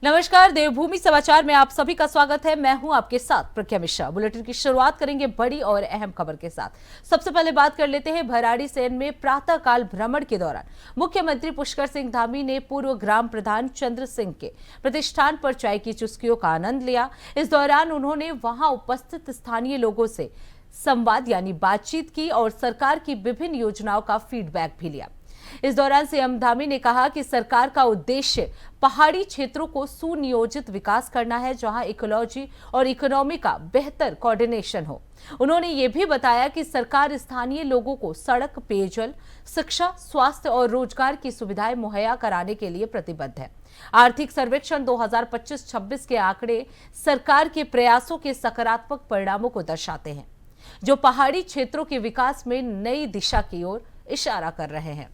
नमस्कार, देवभूमि समाचार में आप सभी का स्वागत है। मैं हूं आपके साथ प्रज्ञा मिश्रा। बुलेटिन की शुरुआत करेंगे बड़ी और अहम खबर के साथ। सबसे पहले बात कर लेते हैं भराड़ीसैंण में प्रातःकाल भ्रमण के दौरान मुख्यमंत्री पुष्कर सिंह धामी ने पूर्व ग्राम प्रधान चंद्र सिंह के प्रतिष्ठान पर चाय की चुस्कियों का आनंद लिया। इस दौरान उन्होंने वहां उपस्थित स्थानीय लोगों से संवाद यानी बातचीत की और सरकार की विभिन्न योजनाओं का फीडबैक भी लिया। इस दौरान सीएम धामी ने कहा कि सरकार का उद्देश्य पहाड़ी क्षेत्रों को सुनियोजित विकास करना है, जहां इकोलॉजी और इकोनॉमी का बेहतर कोऑर्डिनेशन हो। उन्होंने ये भी बताया कि सरकार स्थानीय लोगों को सड़क, पेयजल, शिक्षा, स्वास्थ्य और रोजगार की सुविधाएं मुहैया कराने के लिए प्रतिबद्ध है। आर्थिक सर्वेक्षण 2025-26 के आंकड़े सरकार के प्रयासों के सकारात्मक परिणामों को दर्शाते हैं, जो पहाड़ी क्षेत्रों के विकास में नई दिशा की ओर इशारा कर रहे हैं।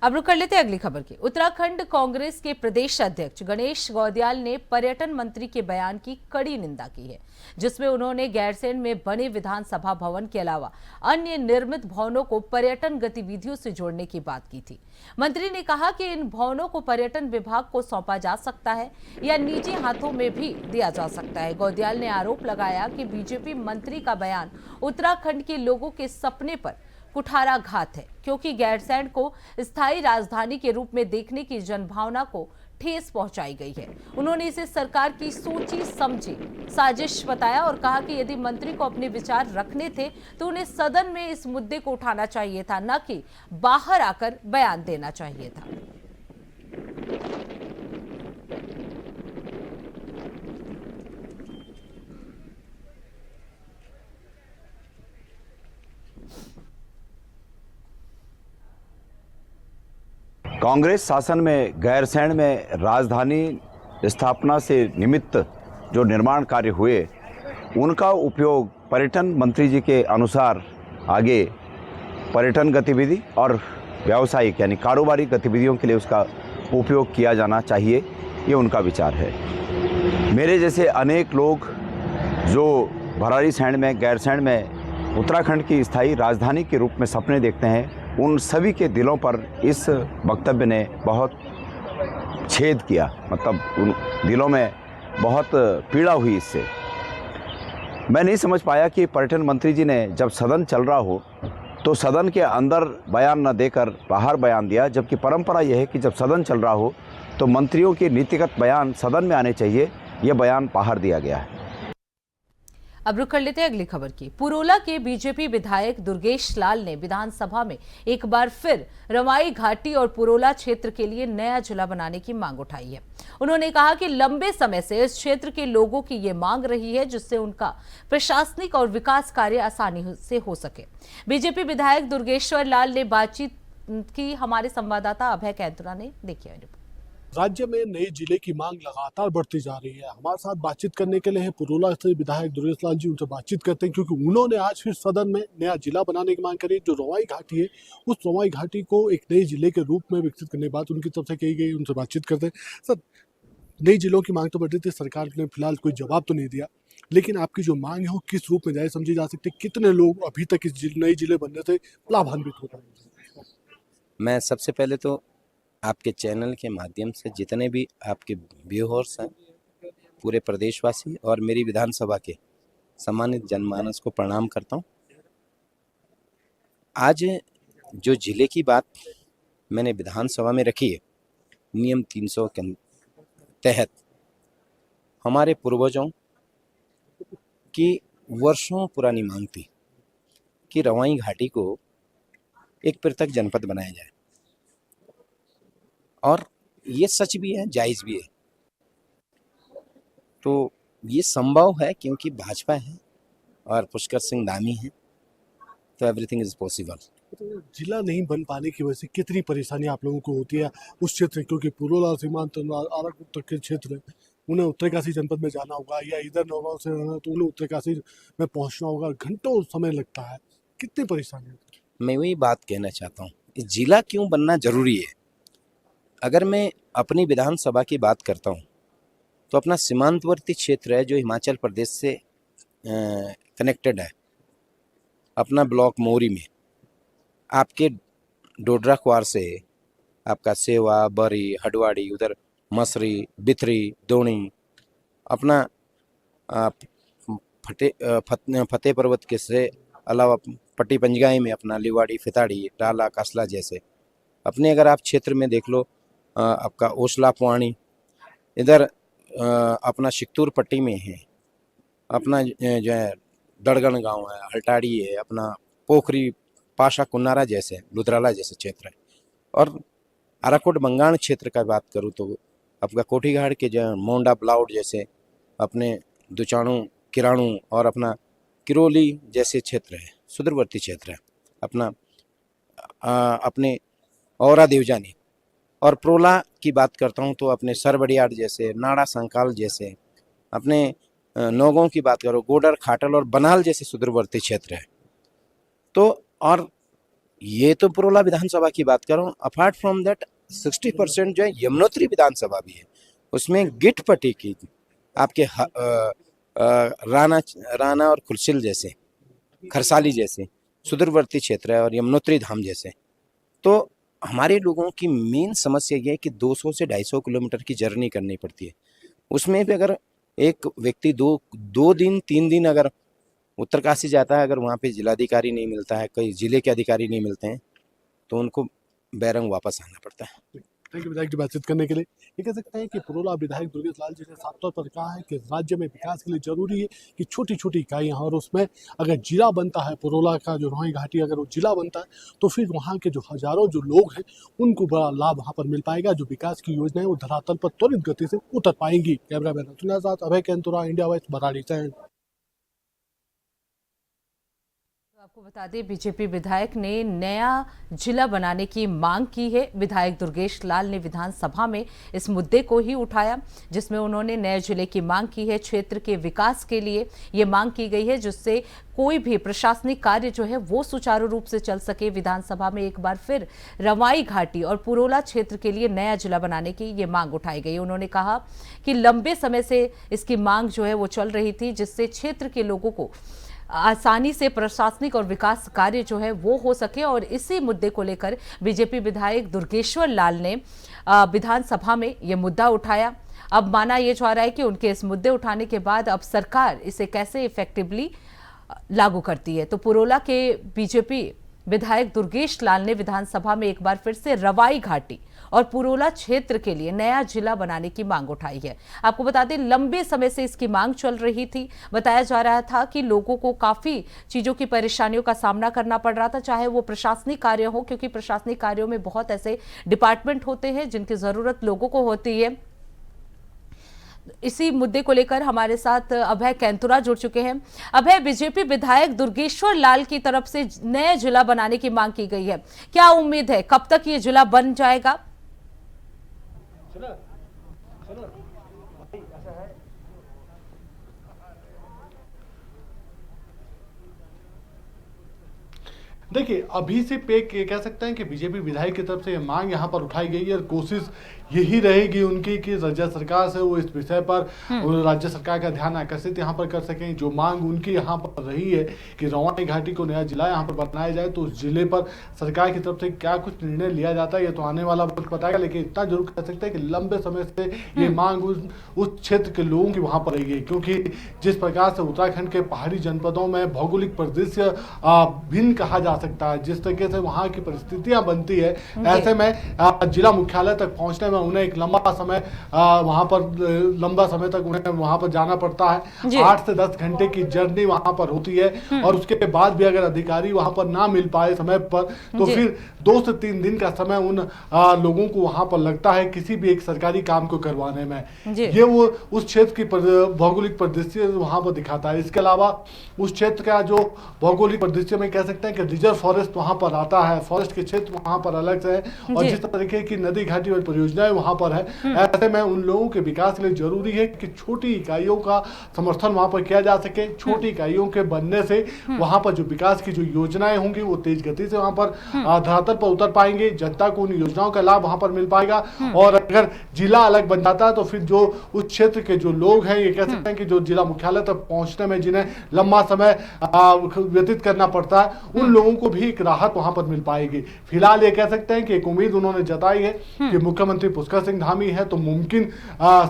अब रुक कर लेते हैं अगली खबर की। उत्तराखंड कांग्रेस के प्रदेश अध्यक्ष गणेश गौदियाल ने पर्यटन मंत्री के बयान की कड़ी निंदा की है, जिसमें उन्होंने गैरसैंण में बने विधानसभा भवन के अलावा अन्य निर्मित भवनों को पर्यटन गतिविधियों से जोड़ने की बात की थी। मंत्री ने कहा कि इन भवनों को पर्यटन विभाग को सौंपा जा सकता है या निजी हाथों में भी दिया जा सकता है। गौदियाल ने आरोप लगाया कि बीजेपी मंत्री का बयान उत्तराखंड के लोगों के सपने पर कुठाराघात है, क्योंकि गैरसैंण को स्थायी राजधानी के रूप में देखने की जनभावना को ठेस पहुंचाई गई है। उन्होंने इसे सरकार की सोची समझी साजिश बताया और कहा कि यदि मंत्री को अपने विचार रखने थे तो उन्हें सदन में इस मुद्दे को उठाना चाहिए था, न कि बाहर आकर बयान देना चाहिए था। कांग्रेस शासन में गैरसैंण में राजधानी स्थापना से निमित्त जो निर्माण कार्य हुए, उनका उपयोग पर्यटन मंत्री जी के अनुसार आगे पर्यटन गतिविधि और व्यावसायिक यानी कारोबारी गतिविधियों के लिए उसका उपयोग किया जाना चाहिए, ये उनका विचार है। मेरे जैसे अनेक लोग जो भराड़ीसैंण में, गैरसैंण में उत्तराखंड की स्थायी राजधानी के रूप में सपने देखते हैं, उन सभी के दिलों पर इस वक्तव्य ने बहुत छेद किया। मतलब उन दिलों में बहुत पीड़ा हुई इससे। मैं नहीं समझ पाया कि पर्यटन मंत्री जी ने जब सदन चल रहा हो तो सदन के अंदर बयान न देकर बाहर बयान दिया, जबकि परंपरा यह है कि जब सदन चल रहा हो तो मंत्रियों के नीतिगत बयान सदन में आने चाहिए। यह बयान बाहर दिया गया है। अब रुक कर लेते हैं अगली खबर की। पुरोला के बीजेपी विधायक दुर्गेश लाल ने विधानसभा में एक बार फिर रवाई घाटी और पुरोला क्षेत्र के लिए नया जिला बनाने की मांग उठाई है। उन्होंने कहा कि लंबे समय से इस क्षेत्र के लोगों की ये मांग रही है, जिससे उनका प्रशासनिक और विकास कार्य आसानी से हो सके। बीजेपी विधायक दुर्गेश्वर लाल ने बातचीत की हमारे संवाददाता अभय कैंतुरा ने देखी। राज्य में नए जिले की मांग लगातार बढ़ती जा रही है। हमारे साथ बातचीत करने के लिए पुरोला से विधायक दुर्गेश लाल जी, उनसे बातचीत करते हैं, क्योंकि उन्होंने आज फिर सदन में नया जिला बनाने की मांग करी। जो रवाई घाटी है, उस रवाई घाटी को एक नए जिले के रूप में विकसित करने की बात उनकी तरफ से कही गई। उनसे बातचीत करते हैं। सर, नई जिलों की मांग तो बढ़ रही थी, सरकार ने फिलहाल कोई जवाब तो नहीं दिया, लेकिन आपकी जो मांग है वो किस रूप में जाए समझी जा सकती है? कितने लोग अभी तक इस नए जिले बनने से लाभान्वित हो रहे हैं? मैं सबसे पहले तो आपके चैनल के माध्यम से जितने भी आपके व्यूअर्स हैं, पूरे प्रदेशवासी और मेरी विधानसभा के सम्मानित जनमानस को प्रणाम करता हूं। आज जो जिले की बात मैंने विधानसभा में रखी है, नियम 300 के तहत हमारे पूर्वजों की वर्षों पुरानी मांग थी कि रवाई घाटी को एक पृथक जनपद बनाया जाए, और ये सच भी है, जायज़ भी है। तो ये संभव है क्योंकि भाजपा है और पुष्कर सिंह धामी है, तो एवरीथिंग इज पॉसिबल। तो जिला नहीं बन पाने की वजह से कितनी परेशानी आप लोगों को होती है उस क्षेत्र, क्योंकि पुरोला सीमांत आरक तक के क्षेत्र है, उन्हें उत्तरकाशी जनपद में जाना होगा या इधर नौगांव से रहना है तो उन्हें उत्तरकाशी में पहुंचना होगा, घंटों समय लगता है। कितनी परेशानी होती है। मैं वही बात कहना चाहता हूँ, जिला क्यों बनना जरूरी है। अगर मैं अपनी विधानसभा की बात करता हूँ तो अपना सीमांतवर्ती क्षेत्र है जो हिमाचल प्रदेश से कनेक्टेड है। अपना ब्लॉक मोरी में आपके डोडरा क्वार से आपका सेवा, बरी, हडवाड़ी, उधर मसरी, बिथरी, दोणी, अपना फतेह पर्वत के से अलावा पट्टी पंजगाई में अपना लिवाड़ी, फिताड़ी, डाला, कसला जैसे अपने अगर आप क्षेत्र में देख लो, आपका ओसला, पुआणी, इधर अपना शिक्तूर पट्टी में है, अपना जो है दड़गण गांव है, हल्टाड़ी है, अपना पोखरी, पाशा, कुन्नारा जैसे, लुधराला जैसे क्षेत्र है। और अराकोट बंगाण क्षेत्र का बात करूँ तो आपका कोठीघाट के जो मोंडा, ब्लाउड जैसे, अपने दुचाणु, किराणु और अपना किरोली जैसे क्षेत्र है, सुदूरवर्ती क्षेत्र है। अपना अपने औरा, देवजानी और प्रोला की बात करता हूँ तो अपने सरबड़ियाड़ जैसे, नाड़ा, संकाल जैसे, अपने नौगांव की बात करो, गोडर, खाटल और बनाल जैसे सुदूरवर्ती क्षेत्र है। तो और ये तो प्रोला विधानसभा की बात कर रहा हूँ। अपार्ट फ्रॉम दैट 60% जो है यमुनोत्री विधानसभा भी है, उसमें गिट पट्टी की आपके राना और खुलसिल जैसे, खरसाली जैसे सुदूरवर्ती क्षेत्र है और यमुनोत्री धाम जैसे। तो हमारे लोगों की मेन समस्या ये है कि 200 से 250 किलोमीटर की जर्नी करनी पड़ती है। उसमें भी अगर एक व्यक्ति दो दिन 3 दिन अगर उत्तरकाशी जाता है, अगर वहाँ पे जिलाधिकारी नहीं मिलता है, कई जिले के अधिकारी नहीं मिलते हैं, तो उनको बैरंग वापस आना पड़ता है। थैंक यू विधायक जी बातचीत करने के लिए। ये कह सकते हैं कि पुरोला विधायक दुर्गेश लाल जी ने साफ तौर पर कहा है कि राज्य में विकास के लिए जरूरी है कि छोटी छोटी इकाइयाँ, और उसमें अगर जिला बनता है, पुरोला का जो रोही घाटी अगर वो जिला बनता है तो फिर वहाँ के जो हजारों जो लोग हैं उनको बड़ा लाभ वहाँ पर मिल पाएगा। जो विकास की योजना है वो धरातल पर त्वरित गति से उतर पाएंगी। कैमरा मैन अतुल के साथ अभय केंतुरा, इंडिया वाइस, बराड़ी से। आपको बता दें, बीजेपी विधायक ने नया जिला बनाने की मांग की है। विधायक दुर्गेश लाल ने विधानसभा में इस मुद्दे को ही उठाया, जिसमें उन्होंने नए जिले की मांग की है। क्षेत्र के विकास के लिए ये मांग की गई है, जिससे कोई भी प्रशासनिक कार्य जो है वो सुचारू रूप से चल सके। विधानसभा में एक बार फिर रवाई घाटी और पुरोला क्षेत्र के लिए नया जिला बनाने की ये मांग उठाई गई। उन्होंने कहा कि लंबे समय से इसकी मांग जो है वो चल रही थी, जिससे क्षेत्र के लोगों को आसानी से प्रशासनिक और विकास कार्य जो है वो हो सके। और इसी मुद्दे को लेकर बीजेपी विधायक दुर्गेश्वर लाल ने विधानसभा में ये मुद्दा उठाया। अब माना यह जा रहा है कि उनके इस मुद्दे उठाने के बाद अब सरकार इसे कैसे इफेक्टिवली लागू करती है। तो पुरोला के बीजेपी विधायक दुर्गेश लाल ने विधानसभा में एक बार फिर से रवाई घाटी और पुरोला क्षेत्र के लिए नया जिला बनाने की मांग उठाई है। आपको बता दें, लंबे समय से इसकी मांग चल रही थी। बताया जा रहा था कि लोगों को काफी चीजों की परेशानियों का सामना करना पड़ रहा था, चाहे वो प्रशासनिक कार्य हो, क्योंकि प्रशासनिक कार्यों में बहुत ऐसे डिपार्टमेंट होते हैं जिनकी जरूरत लोगों को होती है। इसी मुद्दे को लेकर हमारे साथ अभय केंतुरा जुड़ चुके हैं। अभय, बीजेपी विधायक दुर्गेश्वर लाल की तरफ से नए जिला बनाने की मांग की गई है, क्या उम्मीद है, कब तक ये जिला बन जाएगा? देखिए, अभी से पे कह सकते हैं कि बीजेपी विधायक की तरफ से ये मांग यहाँ पर उठाई गई है और कोशिश यही रहेगी उनकी कि राज्य सरकार से वो इस विषय पर राज्य सरकार का ध्यान आकर्षित यहाँ पर कर सकें। जो मांग उनकी यहाँ पर रही है कि रवाई घाटी को नया जिला यहाँ पर बनाया जाए, तो उस जिले पर सरकार की तरफ से क्या कुछ निर्णय लिया जाता है ये तो आने वाला वक्त बताएगा। लेकिन इतना जरूर कह सकते हैं कि लंबे समय से ये मांग उस क्षेत्र के लोगों की वहाँ पर रही है, क्योंकि जिस प्रकार से उत्तराखंड के पहाड़ी जनपदों में भौगोलिक परिदृश्य भिन्न कहा जा सकता है, जिस तरीके से वहाँ की परिस्थितियां बनती है, ऐसे में जिला मुख्यालय तक पहुंचने में उन्हें एक लंबा समय तक उन्हें वहां पर जाना पड़ता है। 8 से 10 घंटे की जर्नी वहां पर होती है और उसके बाद भी अगर अधिकारी वहां पर ना मिल पाए समय पर, तो फिर 2 से 3 दिन का समय उन लोगों को वहां पर लगता है किसी भी एक सरकारी काम को करवाने में। ये वो उस क्षेत्र की भौगोलिक परिदृश्य वहां पर दिखाता है। इसके अलावा उस क्षेत्र का जो भौगोलिक परिदृश्य में कह सकते हैं कि रिजर्व फॉरेस्ट वहां पर आता है, फॉरेस्ट के क्षेत्र वहां पर अलग से है, और जिस तरीके की नदी घाटी और परियोजनाएं वहां पर है, ऐसे में उन लोगों के विकास के लिए जरूरी है कि छोटी इकाइयों का समर्थन वहां पर किया जा सके। छोटी इकाइयों के बनने से वहां पर जो विकास की जो योजनाएं होंगी वो तेज गति से वहां पर धरातल पर उतर पाएंगे, जनता को उन योजनाओं का लाभ वहां पर मिल पाएगा। और अगर जिला अलग बन जाता है तो फिर जो उस क्षेत्र के जो लोग हैं, ये कह सकते हैं कि जो जिला मुख्यालय तक पहुंचने में जिन्हें लंबा समय व्यतीत करना पड़ता है, उन लोगों को भी एक राहत वहां पर मिल पाएगी। फिलहाल ये कह सकते हैं कि एक उम्मीद उन्होंने जताई है कि मुख्यमंत्री पुष्कर सिंह धामी है तो मुमकिन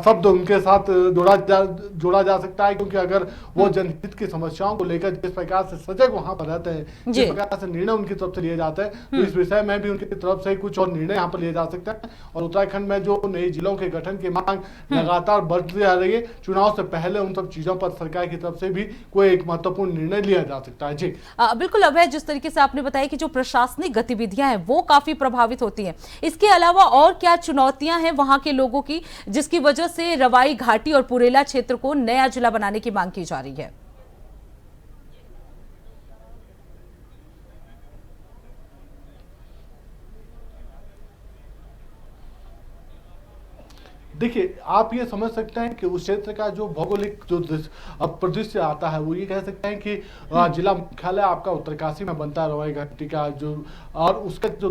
शब्द उनके साथ जोड़ा जा सकता है, क्योंकि अगर वो जनहित की समस्याओं को लेकर जिस प्रकार से सजग वहां पर रहते हैं, जिस प्रकार से निर्णय उनकी तरफ से लिए जाते हैं, तो इस विषय में भी उनकी तरफ से कुछ और निर्णय यहाँ पर लिए जा सकते हैं। और उत्तराखंड में जो नए जिलों के गठन की मांग लगातार बढ़ती जा रही है, चुनाव से पहले उन सब चीजों पर सरकार की तरफ से भी कोई एक महत्वपूर्ण निर्णय लिया जा सकता है। जी बिल्कुल अभय, जिस तरीके से आपने बताया कि जो प्रशासनिक गतिविधियां हैं वो काफी प्रभावित होती हैं, इसके अलावा और क्या चुनौतियां हैं वहां के लोगों की जिसकी वजह से रवाई घाटी और पुरेला क्षेत्र को नया जिला बनाने की मांग की जा रही है? देखिए, आप ये समझ सकते हैं कि उस क्षेत्र का जो भौगोलिक जो परिदृश्य आता है, वो ये कह सकते हैं कि जिला मुख्यालय आपका उत्तरकाशी में बनता है, रवाई घाटी का जो, और उसका जो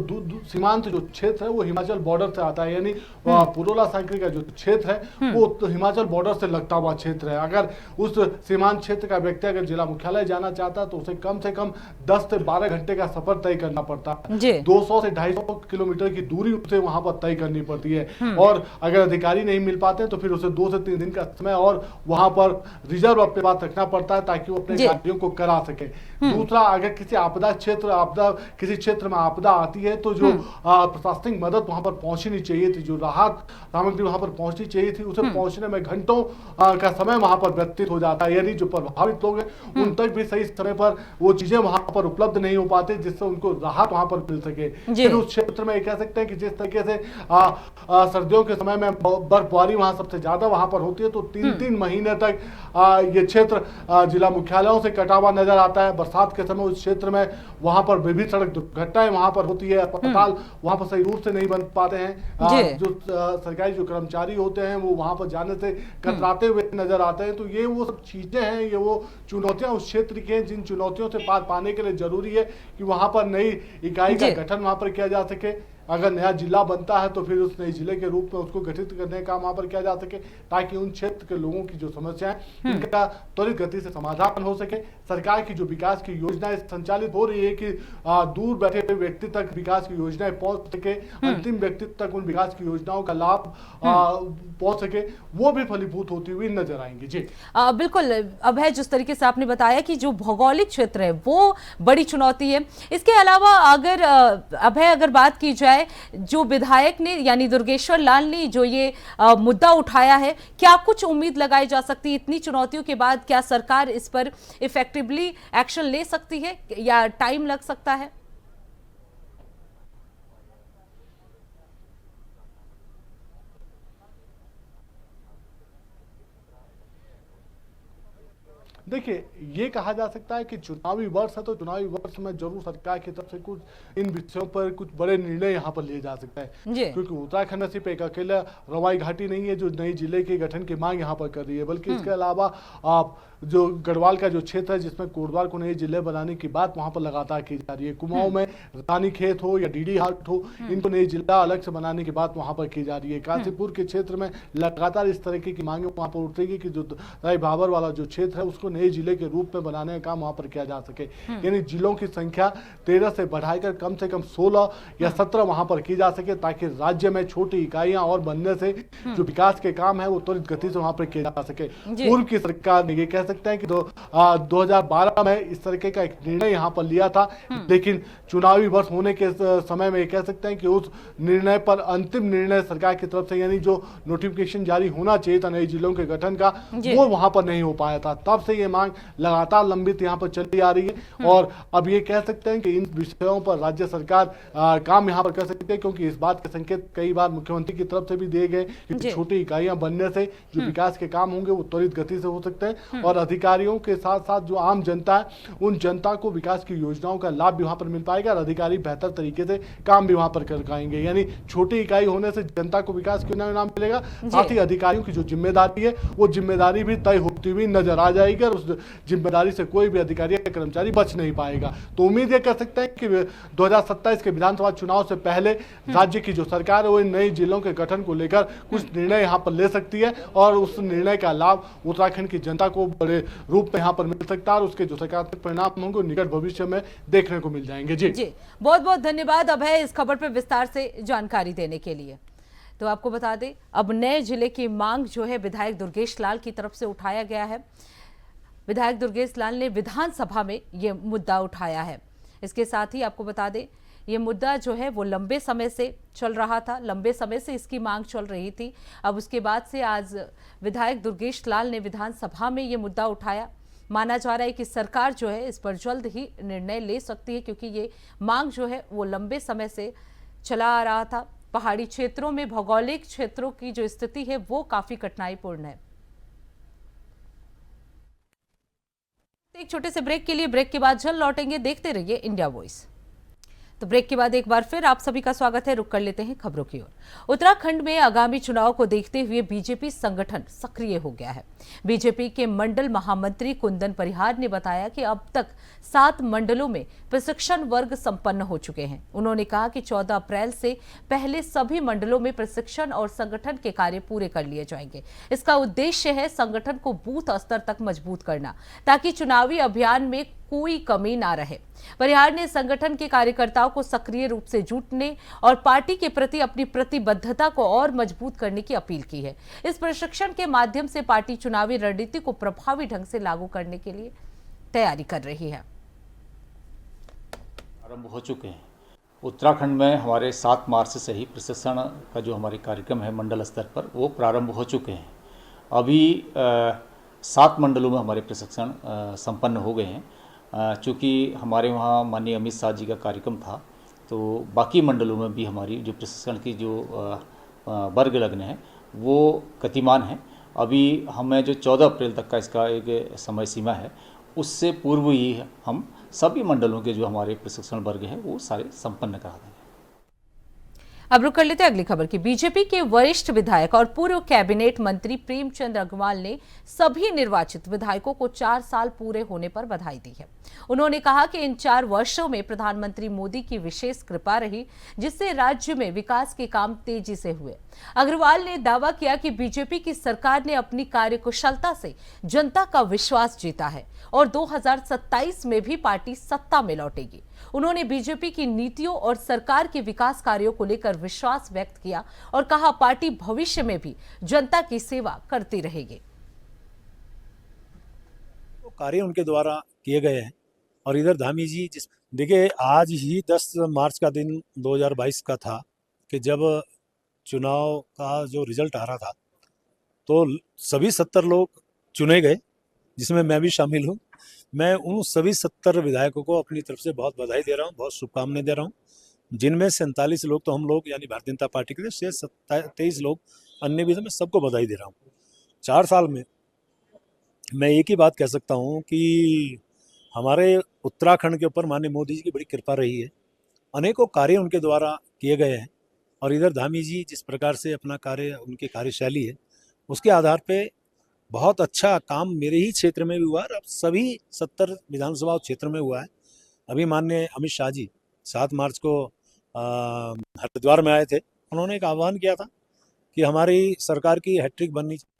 सीमांत जो क्षेत्र है वो हिमाचल बॉर्डर से आता है, यानी पुरोला सांकरी का जो क्षेत्र है वो तो हिमाचल बॉर्डर से लगता हुआ क्षेत्र है। अगर उस सीमांत क्षेत्र का व्यक्ति अगर जिला मुख्यालय जाना चाहता है तो उसे कम से कम 10 से 12 घंटे का सफर तय करना पड़ता है। 200 से 250 किलोमीटर की दूरी उसे वहां पर तय करनी पड़ती है, और अगर अधिकारी नहीं मिल पाते तो फिर उसे 2 से 3 दिन का समय और वहां पर रिजर्व अपने पास रखना पड़ता है ताकि वो अपने कार्यों को करा सके। दूसरा, अगर किसी किसी क्षेत्र में आपदा आती है तो जो प्रशासनिक मदद वहां पर पहुंचनी चाहिए थी, जो राहत सामग्री वहां पर पहुंचनी चाहिए थी, उसे पहुंचने में घंटों का समय वहां पर व्यतीत हो जाता है, यानी जो प्रभावित लोग हैं उन तक भी सही समय पर वो चीजें वहां पर उपलब्ध नहीं हो पाती जिससे उनको राहत वहां पर मिल सके। फिर उस क्षेत्र में कह सकते हैं कि जिस तरीके से सर्दियों के समय में बर्फबारी वहां सबसे ज्यादा वहां पर होती है, तो 3-3 महीने तक ये क्षेत्र जिला मुख्यालयों से कटा हुआ नजर आता है। बरसात के समय उस क्षेत्र में वहां पर विभिन्न सड़क दुर्घटनाएं वहां पर होती है, अस्पताल वहां पर सही रूप से नहीं बन पाते हैं, जो सरकारी जो कर्मचारी होते हैं वो वहां पर जाने से कतराते हुए नजर आते हैं। तो ये वो सब चीजें हैं, ये वो चुनौतियां उस क्षेत्र की हैं जिन चुनौतियों से पार पाने के लिए जरूरी है कि वहां पर नई इकाई का गठन वहां पर किया जा सके। अगर नया जिला बनता है तो फिर उस नए जिले के रूप में उसको गठित करने का वहां पर किया जा सके, ताकि उन क्षेत्र के लोगों की जो समस्याएं इनका त्वरित गति से समाधान हो सके। सरकार की जो विकास की योजनाएं संचालित हो रही है कि दूर बैठे हुए व्यक्ति तक विकास की योजनाएं पहुंच सके, अंतिम व्यक्ति तक उन विकास की योजनाओं का लाभ पहुंच सके, वो भी फलीभूत होती हुई नजर आएंगे। जी बिल्कुल अभय, जिस तरीके से आपने बताया कि जो भौगोलिक क्षेत्र है वो बड़ी चुनौती है, इसके अलावा अगर अभय अगर बात की जाए जो विधायक ने यानी दुर्गेश्वर लाल ने जो ये मुद्दा उठाया है, क्या कुछ उम्मीद लगाई जा सकती है इतनी चुनौतियों के बाद? क्या सरकार इस पर इफेक्टिवली एक्शन ले सकती है या टाइम लग सकता है? देखिए, ये कहा जा सकता है कि चुनावी वर्ष है तो चुनावी वर्ष में जरूर सरकार की तरफ से कुछ इन विषयों पर कुछ बड़े निर्णय यहाँ पर लिए जा सकते हैं, क्योंकि उत्तराखंड में सिर्फ एक अकेला रवाई घाटी नहीं है जो नई जिले के गठन की मांग यहाँ पर कर रही है, बल्कि इसके अलावा आप जो गढ़वाल का जो क्षेत्र है जिसमें कोटद्वार को नए जिले बनाने की बात वहां पर लगातार की जा रही है, कुमाऊं में रानीखेत हो या डीडी हाट हो, इनको नई जिला अलग से बनाने की बात वहां पर की जा रही है। काशीपुर के क्षेत्र में लगातार इस तरीके की मांगे वहां पर उठेगी कि जो राय भाबर वाला जो क्षेत्र है उसको नए जिले के रूप में बनाने का काम वहां पर किया जा सके, यानी जिलों की संख्या 13 से बढ़ाकर कम से कम 16 या 17 वहां पर की जा सके, ताकि राज्य में छोटी इकाइयां और बनने से जो विकास के काम है वो त्वरित गति से वहां पर किया जा सके। पूर्व की सरकार ने ये कह सकते हैं कि 2012 में इस तरीके का एक निर्णय यहाँ पर लिया था, लेकिन चुनावी वर्ष होने के समय में ये कह सकते हैं कि उस निर्णय पर अंतिम निर्णय सरकार की तरफ से यानी जो नोटिफिकेशन जारी होना चाहिए था नए जिलों के गठन का, वो वहां पर नहीं हो पाया था। तब से ये मांग लगातार लंबित यहाँ पर चली आ रही है और अब ये कह सकते हैं कि इन विषयों पर राज्य सरकार काम यहाँ पर कर सकती है, क्योंकि इस बात के संकेत कई बार मुख्यमंत्री की तरफ से भी दिए गए कि छोटी इकाइयां बनने से जो विकास के काम होंगे वो त्वरित गति से हो सकते हैं और अधिकारियों के साथ साथ जो आम जनता है उन जनता को विकास की योजनाओं का लाभ भी वहां पर मिल पाएगा और अधिकारी बेहतर तरीके से काम भी वहां पर कर पाएंगे। यानी छोटी इकाई होने से जनता को विकास के नाम मिलेगा, साथ ही अधिकारियों की जो जिम्मेदारी है वो जिम्मेदारी भी तय होती हुई नजर आ जाएगी और उस जिम्मेदारी से कोई भी अधिकारी या कर्मचारी बच नहीं पाएगा। तो उम्मीद ये कर सकते हैं कि 2027 के विधानसभा चुनाव से पहले राज्य की जो सरकार है वो इन नई जिलों के गठन को लेकर कुछ निर्णय यहाँ पर ले सकती है और उस निर्णय का लाभ उत्तराखंड की जनता को बड़े रूप में यहाँ पर मिल सकता है और उसके जो सकारात्मक परिणाम होंगे निकट भविष्य में देखने को मिल जाएंगे। जी बहुत बहुत धन्यवाद अभय इस खबर पर विस्तार से जानकारी देने के लिए। तो आपको बता दें अब नए जिले की मांग जो है विधायक दुर्गेश लाल की तरफ से उठाया गया है। विधायक दुर्गेश लाल ने विधानसभा में ये मुद्दा उठाया है। इसके साथ ही आपको बता दें ये मुद्दा जो है वो लंबे समय से चल रहा था, लंबे समय से इसकी मांग चल रही थी। अब उसके बाद से आज विधायक दुर्गेश लाल ने विधानसभा में ये मुद्दा उठाया। माना जा रहा है कि सरकार जो है इस पर जल्द ही निर्णय ले सकती है, क्योंकि ये मांग जो है वो लंबे समय से चला आ रहा था। पहाड़ी क्षेत्रों में भौगोलिक क्षेत्रों की जो स्थिति है वो काफी कठिनाईपूर्ण है। एक छोटे से ब्रेक के लिए, ब्रेक के बाद जल्द लौटेंगे। देखते रहिए इंडिया वॉइस। तो ब्रेक के बाद एक बार फिर आप सभी का स्वागत है। रुक कर लेते हैं खबरों की ओर। उत्तराखंड में आगामी चुनाव को देखते हुए बीजेपी संगठन सक्रिय हो गया है। बीजेपी के मंडल महामंत्री कुंदन परिहार ने बताया कि अब तक 7 मंडलों में प्रशिक्षण वर्ग संपन्न हो चुके हैं। उन्होंने कहा कि 14 अप्रैल से पहले सभी मंडलों में प्रशिक्षण और संगठन के कार्य पूरे कर लिए जाएंगे। इसका उद्देश्य है संगठन को बूथ स्तर तक मजबूत करना, ताकि चुनावी अभियान में कोई कमी ना रहे। परिहार ने संगठन के कार्यकर्ताओं को सक्रिय रूप से जुटने और पार्टी के प्रति अपनी प्रतिबद्धता को और मजबूत करने की अपील की है। इस प्रशिक्षण के माध्यम से पार्टी चुनावी रणनीति को प्रभावी ढंग से लागू करने के लिए तैयारी कर रही है। आरंभ हो चुके हैं। उत्तराखंड में हमारे 7 मार्च से ही प्रशिक्षण का जो हमारे कार्यक्रम है मंडल स्तर पर वो प्रारंभ हो चुके हैं। अभी 7 मंडलों में हमारे प्रशिक्षण संपन्न हो गए हैं। चूँकि हमारे वहाँ माननीय अमित शाह जी का कार्यक्रम था, तो बाकी मंडलों में भी हमारी जो प्रशिक्षण की जो वर्ग लगने हैं वो गतिमान है। अभी हमें जो 14 अप्रैल तक का इसका एक समय सीमा है, उससे पूर्व ही हम सभी मंडलों के जो हमारे प्रशिक्षण वर्ग हैं वो सारे संपन्न करा देंगे। अब रुक कर लेते हैं अगली खबर की। बीजेपी के वरिष्ठ विधायक और पूर्व कैबिनेट मंत्री प्रेमचंद अग्रवाल ने सभी निर्वाचित विधायकों को 4 साल पूरे होने पर बधाई दी है। उन्होंने कहा कि इन 4 वर्षों में प्रधानमंत्री मोदी की विशेष कृपा रही, जिससे राज्य में विकास के काम तेजी से हुए। अग्रवाल ने दावा किया कि बीजेपी की सरकार ने अपनी कार्यकुशलता से जनता का विश्वास जीता है और 2027 में भी पार्टी सत्ता में लौटेगी। उन्होंने बीजेपी की नीतियों और सरकार के विकास कार्यों को लेकर विश्वास व्यक्त किया और कहा पार्टी भविष्य में भी जनता की सेवा करती रहेगी। तो कार्य उनके द्वारा किए गए हैं और इधर धामी जी देखिए आज ही 10 मार्च का दिन 2022 का था कि जब चुनाव का जो रिजल्ट आ रहा था तो सभी 70 लोग चुने गए, जिसमें मैं भी शामिल हूँ। मैं उन सभी 70 विधायकों को अपनी तरफ से बहुत बधाई दे रहा हूँ, बहुत शुभकामनाएं दे रहा हूँ। जिनमें 47 लोग तो हम लोग यानी भारतीय जनता पार्टी के लिए, शेष 23 लोग अन्य भी, मैं सबको बधाई दे रहा हूँ। 4 साल में मैं एक ही बात कह सकता हूँ कि हमारे उत्तराखंड के ऊपर माननीय मोदी जी की बड़ी कृपा रही है। अनेकों कार्य उनके द्वारा किए गए हैं और इधर धामी जी जिस प्रकार से अपना कार्य, उनकी कार्यशैली है, उसके आधार पे बहुत अच्छा काम मेरे ही क्षेत्र में भी हुआ और अब सभी 70 विधानसभा क्षेत्र में हुआ है। अभी माननीय अमित शाह जी 7 मार्च को हरिद्वार में आए थे। उन्होंने एक आह्वान किया था कि हमारी सरकार की हैट्रिक बननी चाहिए।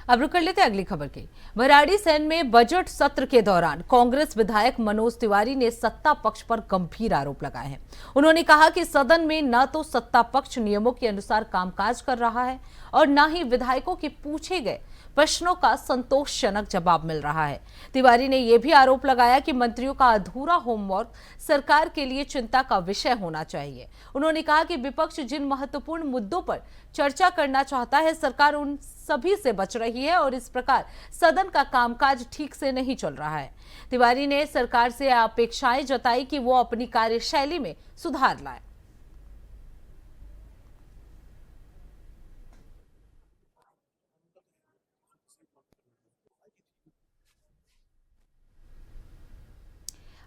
अब रुक कर लेते हैं अगली खबर की। भराड़ीसैंण में बजट सत्र के दौरान कांग्रेस विधायक मनोज तिवारी ने सत्ता पक्ष पर गंभीर आरोप लगाए हैं। उन्होंने कहा कि सदन में न तो सत्ता पक्ष नियमों के अनुसार कामकाज कर रहा है और न ही विधायकों के पूछे गए प्रश्नों का संतोषजनक जवाब मिल रहा है। तिवारी ने यह भी आरोप लगाया कि मंत्रियों का अधूरा होमवर्क सरकार के लिए चिंता का विषय होना चाहिए। उन्होंने कहा कि विपक्ष जिन महत्वपूर्ण मुद्दों पर चर्चा करना चाहता है, सरकार उन सभी से बच रही है और इस प्रकार सदन का कामकाज ठीक से नहीं चल रहा है। तिवारी ने सरकार से अपेक्षाएं जताई कि वो अपनी कार्यशैली में सुधार लाए।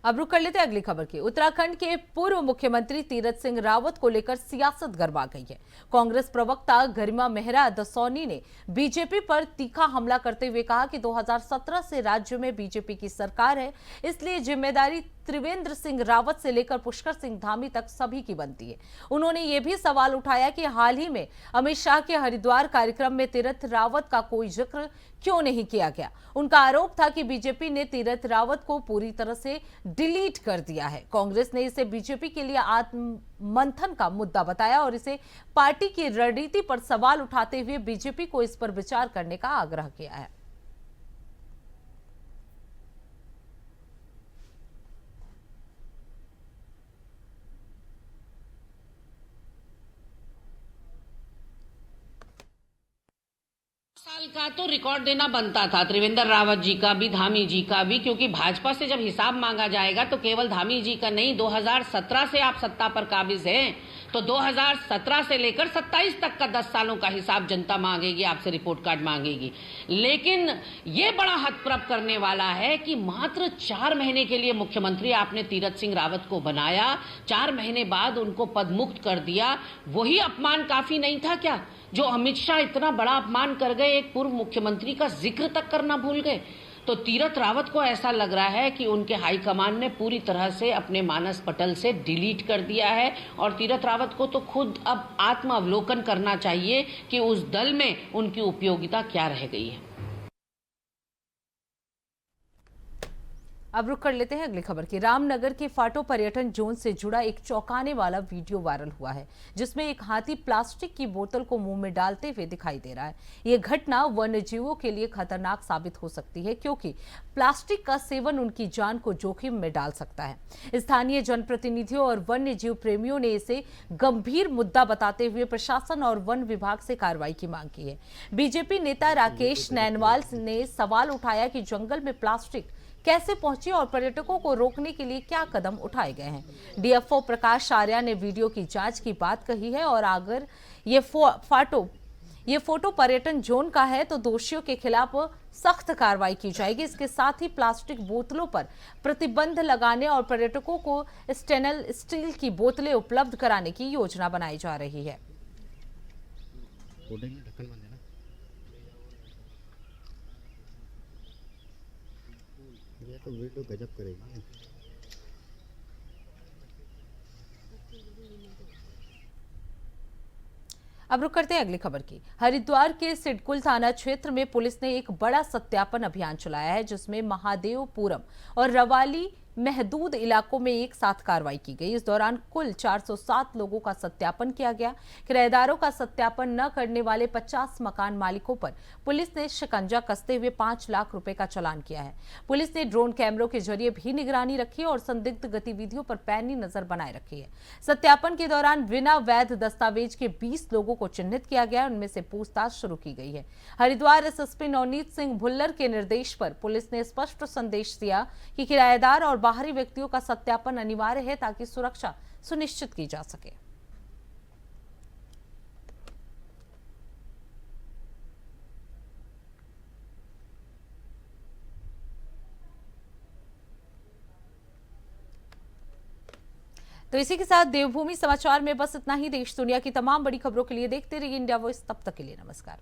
अब रुक कर लेते हैं अगली खबर की। उत्तराखंड के पूर्व मुख्यमंत्री तीरथ सिंह रावत को लेकर सियासत गरमा गई है। कांग्रेस प्रवक्ता गरिमा मेहरा दसौनी ने बीजेपी पर तीखा हमला करते हुए कहा कि 2017 से राज्य में बीजेपी की सरकार है, इसलिए जिम्मेदारी त्रिवेंद्र सिंह रावत से लेकर पुष्कर सिंह धामी तक सभी की बनती है। उन्होंने ये भी सवाल उठाया कि हाल ही में अमित शाह के हरिद्वार कार्यक्रम में तीरथ रावत का कोई जिक्र क्यों नहीं किया गया। उनका आरोप था कि बीजेपी ने तीरथ रावत को पूरी तरह से डिलीट कर दिया है। कांग्रेस ने इसे बीजेपी के लिए आत्ममंथन का मुद्दा बताया और इसे पार्टी की रणनीति पर सवाल उठाते हुए बीजेपी को इस पर विचार करने का आग्रह किया है। साल का तो रिकॉर्ड देना बनता था, त्रिवेंद्र रावत जी का भी, धामी जी का भी, क्योंकि भाजपा से जब हिसाब मांगा जाएगा तो केवल धामी जी का नहीं, 2017 से आप सत्ता पर काबिज हैं तो 2017 से लेकर 27 तक का 10 सालों का हिसाब जनता मांगेगी, आपसे रिपोर्ट कार्ड मांगेगी। लेकिन ये बड़ा हतप्रभ करने वाला है कि मात्र 4 महीने के लिए मुख्यमंत्री आपने तीरथ सिंह रावत को बनाया, 4 महीने बाद उनको पदमुक्त कर दिया। वही अपमान काफी नहीं था क्या? जो अमित शाह इतना बड़ा अपमान कर गए, एक पूर्व मुख्यमंत्री का जिक्र तक करना भूल गए। तो तीरथ रावत को ऐसा लग रहा है कि उनके हाईकमान ने पूरी तरह से अपने मानस पटल से डिलीट कर दिया है और तीरथ रावत को तो खुद अब आत्म अवलोकन करना चाहिए कि उस दल में उनकी उपयोगिता क्या रह गई है। अब रुक कर लेते हैं अगली खबर की। रामनगर के फाटो पर्यटन जोन से जुड़ा एक चौंकाने वाला वीडियो वायरल हुआ है, जिसमें एक हाथी प्लास्टिक की बोतल को मुंह में डालते हुए दिखाई दे रहा है। यह घटना वन्यजीवों के लिए खतरनाक साबित हो सकती है, क्योंकि प्लास्टिक का सेवन उनकी जान को जोखिम में डाल सकता है। स्थानीय जनप्रतिनिधियों और वन्य जीव प्रेमियों ने इसे गंभीर मुद्दा बताते हुए प्रशासन और वन विभाग से कार्रवाई की मांग की है। बीजेपी नेता राकेश नैनवाल ने सवाल उठाया कि जंगल में प्लास्टिक कैसे पहुंची और पर्यटकों को रोकने के लिए क्या कदम उठाए गए हैं। डीएफओ प्रकाश आर्या ने वीडियो की जांच की बात कही है और अगर ये फोटो पर्यटन जोन का है तो दोषियों के खिलाफ सख्त कार्रवाई की जाएगी। इसके साथ ही प्लास्टिक बोतलों पर प्रतिबंध लगाने और पर्यटकों को स्टेनलेस स्टील की बोतलें उपलब्ध कराने की योजना बनाई जा रही है। ये तो वीडियो गजब करेगी। अब रुक करते हैं अगली खबर की। हरिद्वार के सिडकुल थाना क्षेत्र में पुलिस ने एक बड़ा सत्यापन अभियान चलाया है, जिसमें महादेवपुरम और रवाली महदूद इलाकों में एक साथ कार्रवाई की गई। इस दौरान कुल 407 लोगों का सत्यापन किया गया। किराएदारों का सत्यापन न करने वाले 50 मकान मालिकों पर पुलिस ने शिकंजा कसते हुए 5 लाख रुपए का चालान किया है। पुलिस ने ड्रोन कैमरों के जरिए भी निगरानी रखी और संदिग्ध गतिविधियों पर पैनी नजर बनाए रखी है। सत्यापन के दौरान बिना वैध दस्तावेज के 20 लोगों को चिन्हित किया गया, उनमें से पूछताछ शुरू की गई है। हरिद्वार एसएसपी नवनीत सिंह भुल्लर के निर्देश पर पुलिस ने स्पष्ट संदेश दिया कि किराएदार और बाहरी व्यक्तियों का सत्यापन अनिवार्य है, ताकि सुरक्षा सुनिश्चित की जा सके। तो इसी के साथ देवभूमि समाचार में बस इतना ही। देश दुनिया की तमाम बड़ी खबरों के लिए देखते रहिए इंडिया वॉइस। तब तक के लिए नमस्कार।